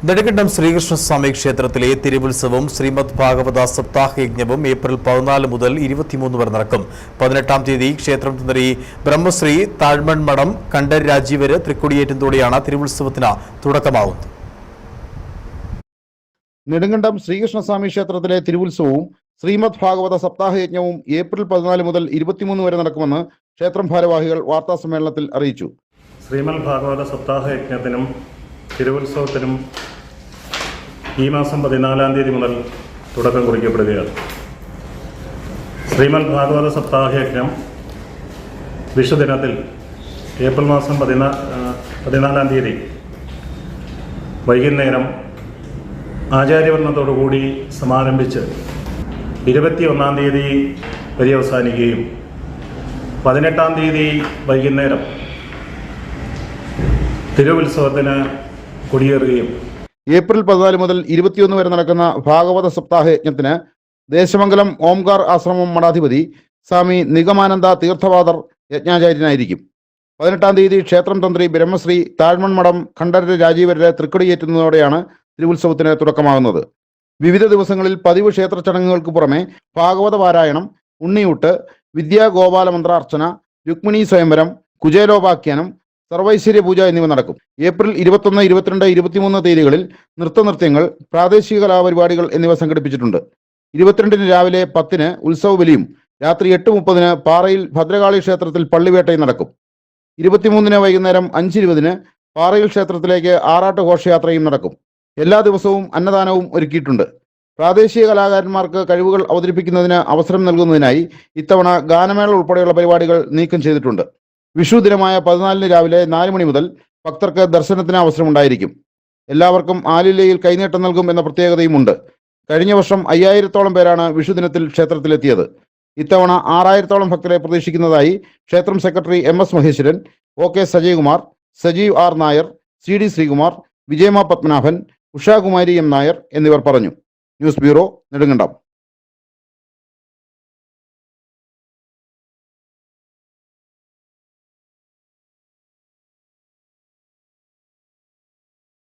നെടുങ്കണ്ടം ശ്രീകൃഷ്ണസ്വാമി ക്ഷേത്രത്തിലെ തിരുവുത്സവവും ശ്രീമദ് ഭാഗവത സപ്താഹയജ്ഞവും ഏപ്രിൽ 14 മുതൽ 23 വരെ നടക്കും. 18-ാം തീയതി ക്ഷേത്രം തന്ത്രി ബ്രഹ്മശ്രീ താഴ്മൺമഠം കണ്ഠരര് രാജീവര് തൃക്കൊടിയേറ്റുന്നതോടെയാണ് തിരുവുത്സവത്തിന് തുടക്കമാവുന്നത്. നെടുങ്കണ്ടം ശ്രീകൃഷ്ണസ്വാമി ക്ഷേത്രത്തിലെ തിരുവുത്സവവും ശ്രീമദ് ഭാഗവത സപ്താഹയജ്ഞവും ഏപ്രിൽ 14 മുതൽ 23 വരെ നടക്കുമെന്ന് ക്ഷേത്രം ഭാരവാഹികൾ വാർത്താസമ്മേളനത്തിൽ അറിയിച്ചു. ശ്രീമദ് ഭാഗവത സപ്താഹയജ്ഞത്തിനും തിരുവുത്സവത്തിനും ഈ മാസം 14-ാം തീയതി മുതൽ തുടക്കം കുറിക്കപ്പെടുകയാണ്. ശ്രീമദ് ഭാഗവത സപ്താഹയജ്ഞം വിഷുദിനത്തിൽ ഏപ്രിൽ മാസം 14-ാം തീയതി വൈകുന്നേരം ആചാര്യവർണ്ണത്തോടുകൂടി സമാരംഭിച്ച് 21-ാം തീയതി പര്യവസാനിക്കുകയും 18-ാം തീയതി വൈകുന്നേരം തിരുവുത്സവത്തിന് കൊടിയേറുകയും ഏപ്രിൽ 14 മുതൽ 21 വരെ നടക്കുന്ന ഭാഗവത സപ്താഹയജ്ഞത്തിന് ദേശമംഗലം ഓംകാർ ആശ്രമം മഠാധിപതി സ്വാമി നിഗമാനന്ദ തീർത്ഥവാദർ യജ്ഞാചാര്യനായിരിക്കും. 18-ാം തീയതി ക്ഷേത്രം തന്ത്രി ബ്രഹ്മശ്രീ താഴ്മൺമഠം കണ്ഠരര് രാജീവര് തൃക്കൊടിയേറ്റുന്നതോടെയാണ് തിരുവുത്സവത്തിന് തുടക്കമാകുന്നത്. വിവിധ ദിവസങ്ങളിൽ പതിവ് ക്ഷേത്ര ചടങ്ങുകൾക്ക് പുറമെ ഭാഗവത പാരായണം, ഉണ്ണിയൂട്ട്, വിദ്യാഗോപാല മന്ത്രാർച്ചന, രുക്മിണി സ്വയംവരം, കുചേലോപാഖ്യാനം, സർവൈശ്വര്യ പൂജ എന്നിവ നടക്കും. ഏപ്രിൽ 21, 22, 23 തീയതികളിൽ നൃത്തനൃത്യങ്ങൾ, പ്രാദേശിക കലാപരിപാടികൾ എന്നിവ സംഘടിപ്പിച്ചിട്ടുണ്ട്. 22-ന് രാവിലെ 10-ന് ഉത്സവ ബലിയും രാത്രി 8:30-ന് പാറയിൽ ഭദ്രകാളി ക്ഷേത്രത്തിൽ പള്ളിവേട്ടയും നടക്കും. 23-ന് വൈകുന്നേരം 5:20-ന് പാറയിൽ ക്ഷേത്രത്തിലേക്ക് ആറാട്ട് ഘോഷയാത്രയും നടക്കും. എല്ലാ ദിവസവും അന്നദാനവും ഒരുക്കിയിട്ടുണ്ട്. പ്രാദേശിക കലാകാരന്മാർക്ക് കഴിവുകൾ അവതരിപ്പിക്കുന്നതിന് അവസരം നൽകുന്നതിനായി ഇത്തവണ ഗാനമേള ഉൾപ്പെടെയുള്ള പരിപാടികൾ നീക്കം ചെയ്തിട്ടുണ്ട്. വിഷു ദിനമായ 14-ന് രാവിലെ 4 മണി മുതൽ ഭക്തർക്ക് ദർശനത്തിന് അവസരമുണ്ടായിരിക്കും. എല്ലാവർക്കും ആലിലയിൽ കൈനീട്ടം നൽകും എന്ന പ്രത്യേകതയുമുണ്ട്. കഴിഞ്ഞ വർഷം 5000-ഓളം പേരാണ് വിഷുദിനത്തിൽ ക്ഷേത്രത്തിലെത്തിയത്. ഇത്തവണ 6000-ഓളം ഭക്തരെ പ്രതീക്ഷിക്കുന്നതായി ക്ഷേത്രം secretary MS Maheswaran, OK Sajayakumar, Sajeev R Nair, CD Sreekumar, Vijayama Padmanabhan, Ushakumari M Nair എന്നിവർ പറഞ്ഞു. News bureau, Nedumkandam.